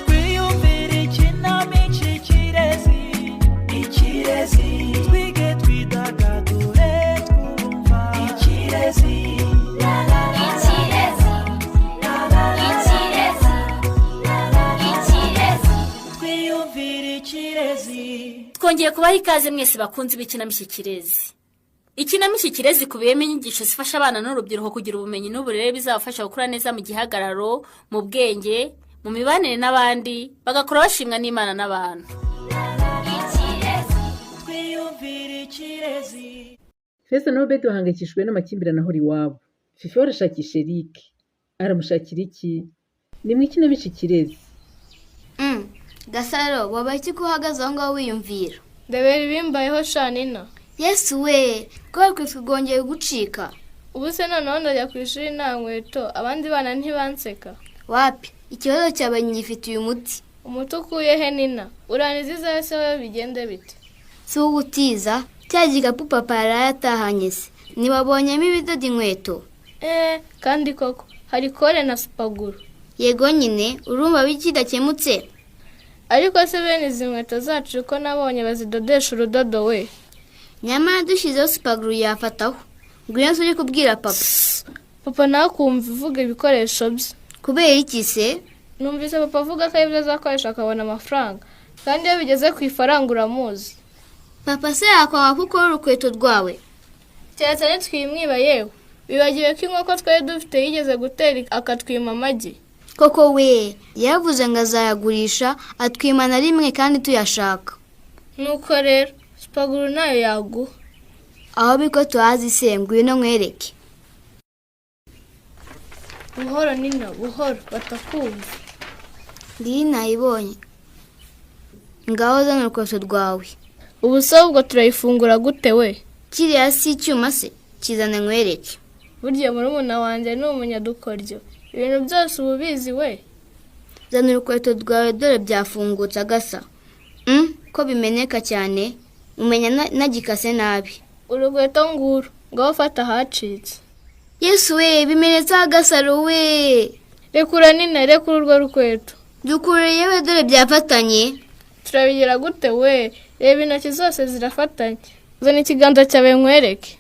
twiyumvire ikinamico Ikirezi, Ikirezi, twige twidagadure twumva Ikirezi. Twongeye kubaha ikaze mwese bakunzi b'ikinamico Ikirezi. Ikinamico Ikirezi ikubiyemo inyigisho zifasha abana n'urubyiruko kugira ubumenyi n'uburere bizabafasha gukura neza mu gihagararo, mu bwenge, mu mibanire n'abandi, bagakura bashimwa n'Imana n'abantu. Feza na Obedi bahangayikishijwe n'amakimbirane aho iwabo. Fifi arashakisha Eric. Aramushakira iki? Ni mu ikinamico Ikirezi. Gasaro, wabaye iki ko uhagaze aho ngaho wiyumvira? Ndabera ibimbayeho Shanina. Yesu we, rwose twigongeye gucika. Ubu se noneho ndajya ku ishuri nta nkweto, abandi bana ntibanseka. Wapi, ikibazo cyabaye nyifitiye umuti. Umuti ukuye he Nina? Uraniziza wese wowe bigende bite? Si ugutiza, cya gikapu papa yarayatahanye se. Ntiwabonyemo ibidoda inkweto? Kandi koko, hari kore na supaguru. Yego nyine, urumva bikidakemutse. Ariko se bene izi nkweto zacu ko nabonye bazidodesha urudodo we. Nyamara dushyizeho supaguru yafataho. Ngwino tujye kubwira papa. Papa nakumva uvuga ibikoresho bye. Kubera iki se? Numvise papa avuga ko ibyo azakoresha akabona amafaranga. Kandi iyo bigeze ku ifaranga uramuzi. Papa se yakwanga ko ukora urukweto rwawe? Keretse nitwimwiba yewe. Bibagiwe ko inkoko twari dufite yigeze gutera akatwima amagi. Koko we, yavuze ngo azayagurisha atwimana rimwe kandi tuyashaka. Nuko rero, supaguru nayo yaguha. Aho biko tuhazi se ngwino nkwereke. Buhoro Nina, buhoro, batakumva. Ndi nayibonye. Ngaho zana urukweto rwawe. Ubu se ubwo turayifungura gute we? Kiriya si icyuma se, kizana nkwereke. Burya murumuna wanjye ni umunyadukoryo. Ibintu byose ububizi we. Zana urukweto rwawe dore byafungutse agasa. Ko bimeneka cyane, umenya nagikase nabi. Urukweto nguru, ngaho fata hacitse. Yesu we, bimenetse agasaro we. Rekura Nina, rekura urwo rukweto. Dukure yewe dore byafatanye. Turabigira gute we? Reba intoki zose zirafatanye. Zana ikiganza cyawe nkwereke.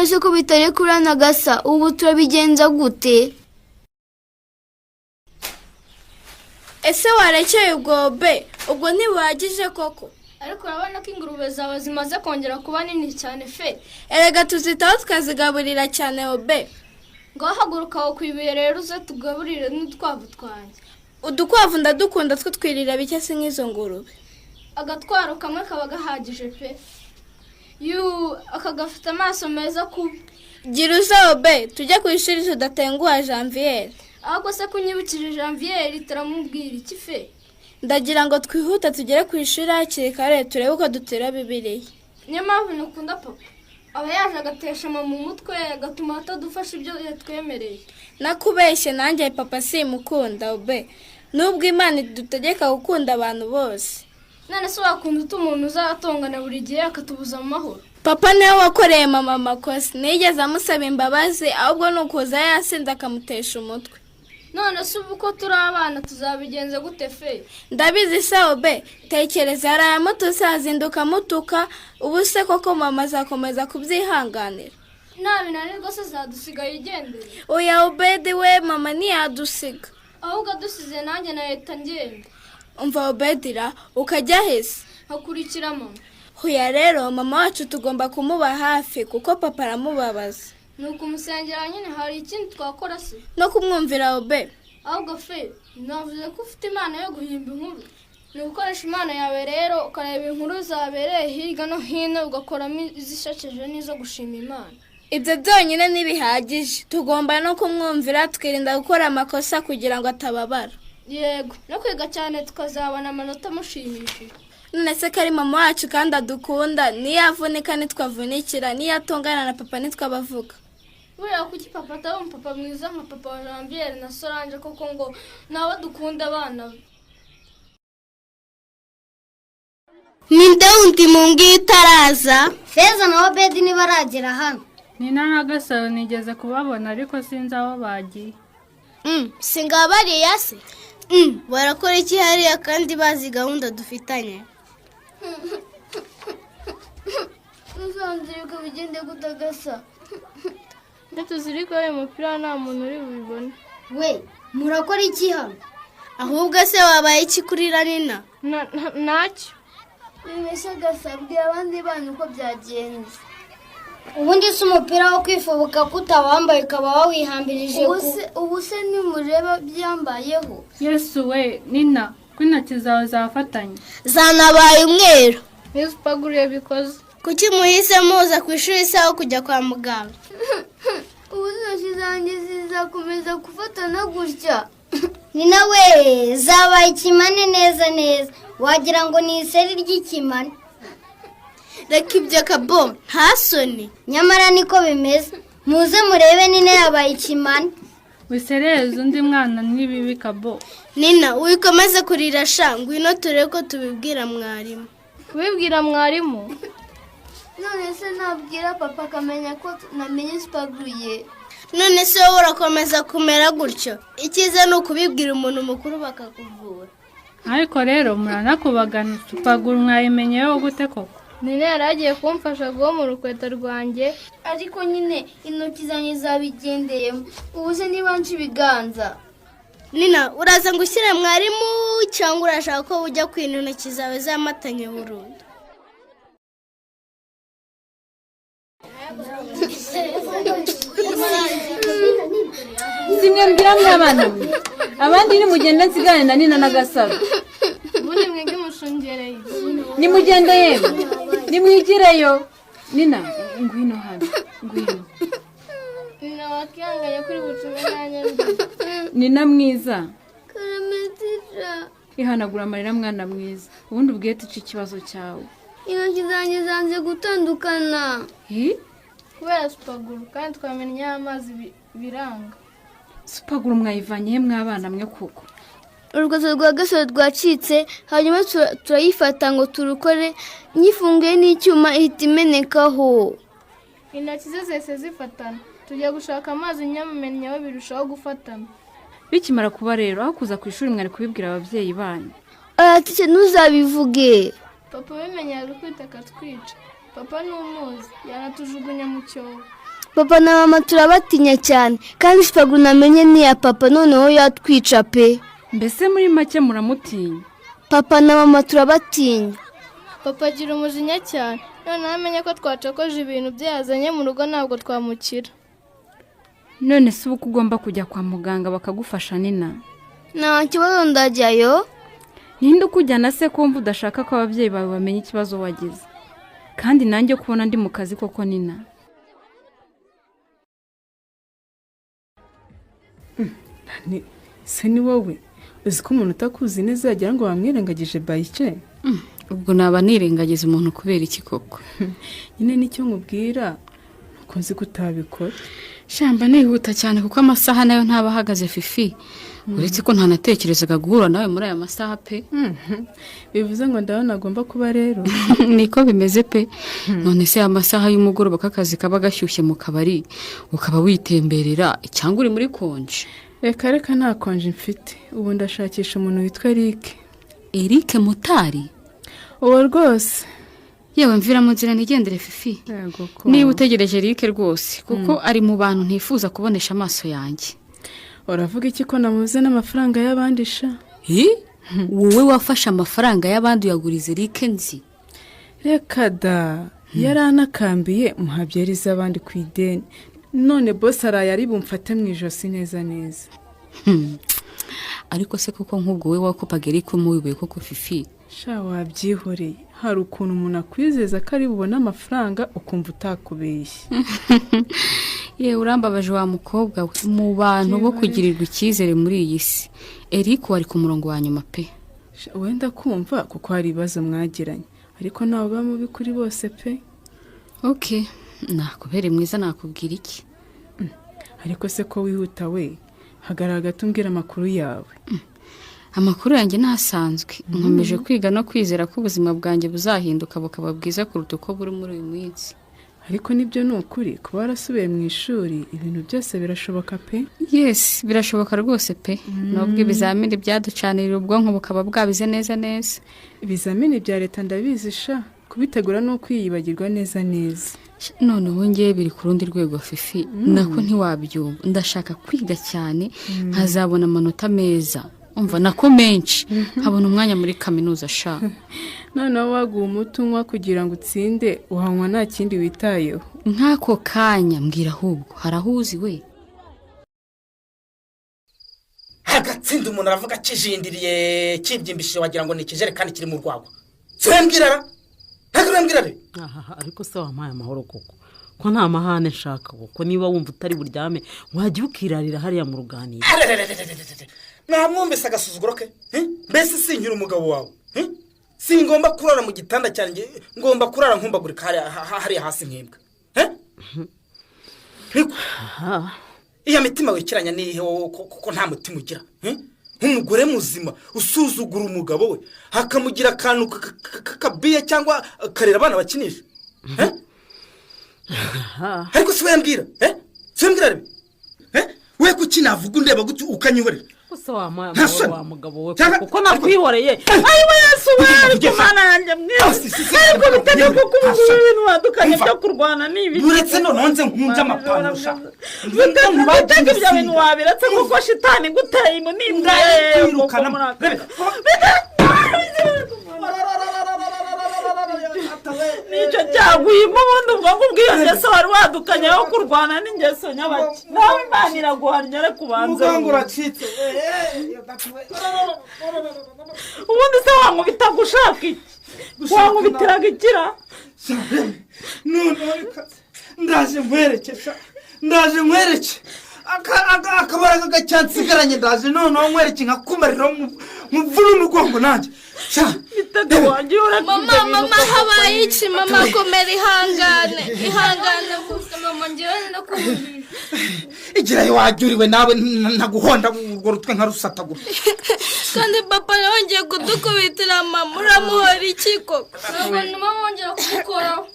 Ese ko bitarekurana gasa, ubu turabigenza gute? Ese warekeye ubwo be? Ubwo ntibuhagije koko? Ariko urabona ko ingurube zawe zimaze kongera kuba nini cyane fe. Erega tuzitaho tukazigaburira cyane obe. Ngaho haguruka aho kwibuye rero uze tugaburire n'udukwavu twanjye. Udukwavu ndadukunda two twirira bike se nk'izo ngurube. Agatwaro kamwe kaba gahagije pe. Akagafite amaso meza kubi. Gira uzabe, tujye ku ishuri tudatenguha Janvier. Ahubwo se kunyibukije Janvier turamubwira iki fe? Ndagira ngo twihuta tugere ku ishuri hakiri kare turebe uko dutera Bibiliya. Niyo mpamvu nukunda papa. Aba yaje agatesha mu mutwe agatuma atadufasha ibyo yatwemereye. Nakubeshye nanjye papa simukunda obe. Nubwo Imana idutegeka gukunda abantu bose. None se wakunda umuntu uzatongana buri gihe akatubuza mu mahoro? Papa niwe wakoreye mama amakosa. Nigeze amusaba imbabazi ahubwo nukuza yasinda akamutesha umutwe. None se ubu ko turi abana tuzabigenze gute fe? Ndabizi saobe, tekereza arayamutusa azinduka mutuka, ubu se koko mama azakomeza kubyihanganira. Nabi nanirwa se zadusigaye igendere. Oya Obedi we, mama ntiyadusiga. Ahubwo dusize nanjye na leta ngenda. Umva Obedira, ukajya hese? Hakurikira mama. Hoya rero mama wacu tugomba kumuba hafi kuko papa aramubabaza. Nuko umusengera nyine hari ikindi twakora se? No kumwumvira obe. Ahubwo fe, navuze ko ufite imana yo guhimba inkuru. Ni gukoresha imana yawe rero ukareba inkuru zabereye hirya no hino ugakoramo izishakeje n'izo gushima imana. Ibyo byonyine ntibihagije. Tugomba no kumwumvira tukirinda gukora amakosa kugira ngo atababara. Yego, no kwiga cyane tukazabona amanota amushimishije. None se kari mama wacu kandi adukunda, niyavunika nitwavunikira, niyatongana na papa nitwabavuga. Buriya kuki papa atari umupapa mwiza nka papa wa Janvier na Solange koko ngo nawe dukunda abana. Ninde undi mungi itaraza? Feza na Obedi nibaragera hano. Nina na Gasaro nigeze kubabona ariko sinzi aho bagiye. Singabariya se? Barakora iki hariya kandi bazi gahunda dufitanye? Uzanzirika bigende gutagasa. Ndatuzirika ayo mupira nta muntu uri bubibone. We, murakora iki hano? Ahubwo se wabaye iki kurira Nina? Ntacyo. Bimesha gasabwira abandi bana uko byagenze. Ubundi se umupira wo kwifubuka kutawambaye ukaba wawihambirije Ubu se nimureba byambayeho. Yesu we, Nina, ko intoki zawe zafatanye. Zanabaye umweru. Niyo supaguru bikoze. Kuki muhise muza ku ishuri isaho kujya kwa muganga? Ubu intoki zanjye zizakomeza gufatana gutya. Nina we, zabaye ikimane neza neza. Wagira ngo ni iseri ry'ikimane. Reka ibyo kabo, nta soni. Nyamara niko bimeze. Muze murebe Nina yabaye ikimane. Wisereze undi mwana n'ibibi kabo. Nina, wikomeze kurira sha, ngwino turebe ko tubibwira mwarimu. Kubibwira mwarimu? None se nabwira papa akamenya ko namenye sipaguye. None se wowe urakomeza kumera gutyo? Icyiza ni ukubibwira umuntu mukuru bakakuvura. Ariko rero muranakubagana supaguru mwayimenyeho gute koko? Nina yaragiye kumfasha guhomora urukweto rwanjye, ariko nyine intoki zanjye zabigendeyemo. Ubu se niba nca ibiganza. Nina, uraza ngo ushyire mwarimu cyangwa urashaka ko ujya kwina intoki zawe zamatanye burundu? Simwe mbwira mwabana mwe. Abandi ni mugende nsigane na Nina na Gasaro. Ubundi mwege mushungereye. Ni mugende yemwe. Ni mwigireyo. Nina, ngwino hano. Ngwino. Nina wakihanganye kuri bucume nanye. Nina mwiza. Karametira. Ihanagura amarira mwana mwiza. Ubundi ubwiye tuci ikibazo cyawe. Intoki zanjye zanze gutandukana. Kubera supaguru kandi twamennye amazi biranga. Supaguru mwayivanye mwabana mwe kuko. Urugwazo rwa Gasaro rwacitse, hanyuma turayifata ngo turukore, nyifunguye n'icyuma ihita imenekaho. Intoki ze zese zifatana. Tujya gushaka amazi nyamumennyeho birushaho gufatana. Bikimara kuba rero aho kuza ku ishuri mwari kubibwira ababyeyi banyu. Tike ntuzabivuge. Papa bimenye ari kwita akatwica. Papa ni umuzi, yanatujugunya mu cyobo. Papa na mama turabatinya cyane, kandi supaguru namenye ni ya papa, noneho yatwica pe. Mbese muri make muramutinya? Papa na mama turabatinya. Papa agira umujinya cyane, noneho amenye ko twacokoje ibintu byazanye mu rugo ntabwo twamukira. None se ubu ugomba kujya kwa muganga bakagufasha Nina? Nta kibazo ndajyayo. Ninde ukujyana se kumva udashaka ko ababyeyi bawe bamenye ikibazo wagize? Kandi nanjye kubona ndi mu kazi koko Nina. Se ni wowe uzi ko umuntu utakuzi neza yagira ngo bamwirengagije bayice? Ubwo naba nirengagiza umuntu kubera iki koko? Nyine nicyo nkubwira, uko nzi ko utabikora. Shamba nihuta cyane kuko amasaha nayo ntaba ahagaze Fifi. Uretse ko ntanatekerezaga guhura nawe muri aya masaha pe. Bivuze ngo ndabona agomba kuba rero. Niko bimeze pe. None se amasaha y'umugoroba k'akazi kaba gashyushye mu kabari ukaba witemberera cyangwa uri muri konje? Reka nta konje mfite. Ubu ndashakisha umuntu witwa Eric. Eric Mutari? Uwo rwose. Yewe mvira mu nzira nigendere Fifi. Niba utegereje Eric rwose kuko ari mu bantu ntifuza kubonesha amaso yanjye. Uravuga iki ko namuze n'amafaranga y'abandi sha? Wowe wafashe amafaranga y'abandi uyaguriza Eric nzi? Reka da, yaranakambiye muhabyeriza abandi ku ideni. None boss araye ari bumfate mu ijosi neza neza. Ariko se kuko nk'ubwo we wakopaga Eric umubibuye koko Fifi? Sha wabyihoreye. Hari ukuntu umuntu akwizeza ko ari bubona amafaranga ukumva utakubeshye. Ye urambabaje wa mukobwa we mu bantu bo kugirirwa icyizere muri iyi si. Eric wari ku murongo wa nyuma pe. Wenda kumva kuko hari ibibazo mwagiranye, ariko nawe ba mubi kuri bose pe. Okay, nakubere mwiza nakubwira iki? Ariko se ko wihuta we, hagaragara tumbwira amakuru yawe. Amakuru yanjye nasanzwe. Nkomeje kwiga no kwizera ko ubuzima bwanjye buzahinduka bukaba bwiza kuruta uko buri muri uyu munsi. ariko nibyo ni ukuri kuba warasubiye mu ishuri ibintu byose birashoboka pe. Yes, birashoboka rwose pe. Nubwo ibizamini byaducanirira ubwonko bukaba bwabize neza. Ibizamini bya leta ndabizi sha, kubitegura no kwiyibagirwa neza. None ubu ngiye biri ku rundi rwego Fifi, nako ntiwabyumva. Ndashaka kwiga cyane nkazabona amanota meza. Umva nako menshi nkabona umwanya muri kaminuza sha. None waguha umuti unywa kugira ngo utsinde uhanywa nta kindi witayeho. Nkako kanya mbwira ahubwo harahuzi we. Hagatsinda umuntu aravuga kijindiriye kibyimbishije wagira ngo ni ikijerekani kiri mu rwagwa. Turembwirara? Ntakurembwirare? Ariko se wampaye amahoro koko. Ko nta mahane nshaka koko niba wumva utari buryame wajya ukirarira hariya mu ruganiro. Namwumvise agasuzuguro ke? Mbese sinkira umugabo wawe? Singomba kurara mu gitanda cyanjye, ngomba kurara nkumbagurika hariya hasi nk'imbwa. Iya mitima wikiranya niho kuko nta mutima ugira. Umugore muzima usuzugura umugabo we hakamugira akantu kabiye cyangwa karera abana bakinisha. Ariko se wembwira? Sembwira we kuki navuga ndeba gutyo ukanyihorera? Gusa wa mugabo we kuko nakwihoreye. Ayiwe Yesu we Imana yanjye mwese. Ariko bitega kuko ibintu wadukanye byo kurwana nibi. Uretse nonze nkunze amapanusha. Bitega ibyo bintu wabiretse kuko shitani guteye mu nimbwa kwirukana. Nicyo cyaguyimo ubundi ubwo ngubwiyo ngeso wari wadukanye aho kurwana n'ingeso nyabaki. Nawe Imana iraguhannye ariko kubanza. Uracitse. Ubundi se wankubita gushaka iki? Wankubitiraga ikira? Ndaje nkwereke. Akabaraga gacyansigaranye ndaje noneho nkwereke nkakumarira muvuna umugongo nanjye. Bitega wanjye Mama habaye iki mama komera ihangane gusa mama ngiye no kumubwira. Igirayo wajuriwe nawe naguhonda urwo rutwe nka rusatagura. Kandi papa yongeye kudukubitira mama uramuhora iki koko? Abantu bongera kugukoraho.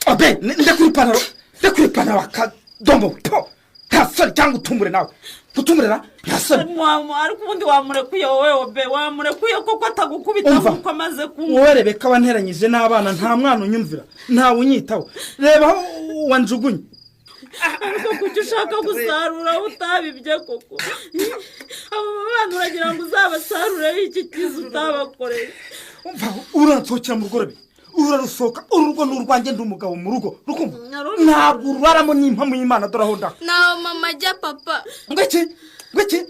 Obe ndakwipantaro akadombo po. Ntasoni cyangwa utumure nawe. Utumurera ntasoni. Mama ariko ubundi wamurekuye wowe Obe wamurekuye koko atagukubita kuko amaze kumva. Wowe Rebeka wanteranyije n'abana nta mwana unyumvira. Ntawe unyitaho. Reba wanjugunye. Ariko kuki ushaka gusarura utabibye koko? Abo bana uragira ngo uzabasarure iki kizu utabakoreye. Umva uransokera mu rugo Rebe. Urarusoka urugo n'urwanjye ndi umugabo mu rugo. Rukumva? Ntabwo uraramo n'impamu y'Imana dorahonda. Naho mama jya papa. Ngwiki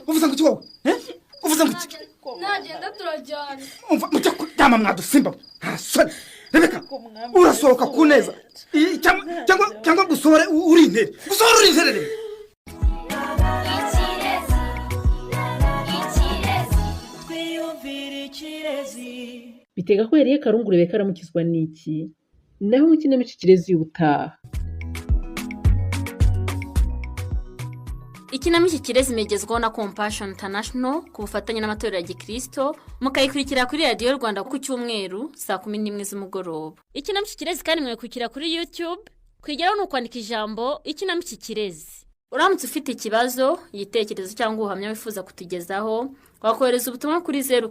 uvuze ngo iki wowe? Uvuze ngo iki? Nagenda turajyana. Umva mujya kuryama mwadusimba. Ntasoni. Rebeka urasohoka ku neza. Cyangwa gusohora uri intere. Gusohora uri intere Rebe. Bitega ko yariye Karungu Rebeka aramukizwa n'iki? Naho mu kinamico Ikirezi y'ubutaha. Ikinamico Ikirezi imegezwaho na Compassion International ku bufatanye n'amatorero ya Gikristo, mukayikurikira kuri Radio Rwanda ku cyumweru saa 11 z'umugoroba. Ikinamico Ikirezi kandi mwayikurikira kuri YouTube, kwigeraho no kwandika ijambo Ikinamico Ikirezi. Uramutse ufite ikibazo, igitekerezo cyangwa ubuhamya wifuza kutugezaho, wakohereza ubutumwa kuri 07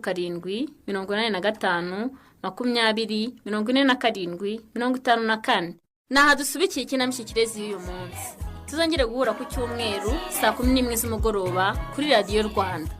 85 20 47 54. Naha dusubikiye Ikinamico Ikirezi y'uyu munsi. Tuzongere guhura ku cyumweru saa 11 z'umugoroba kuri Radio Rwanda.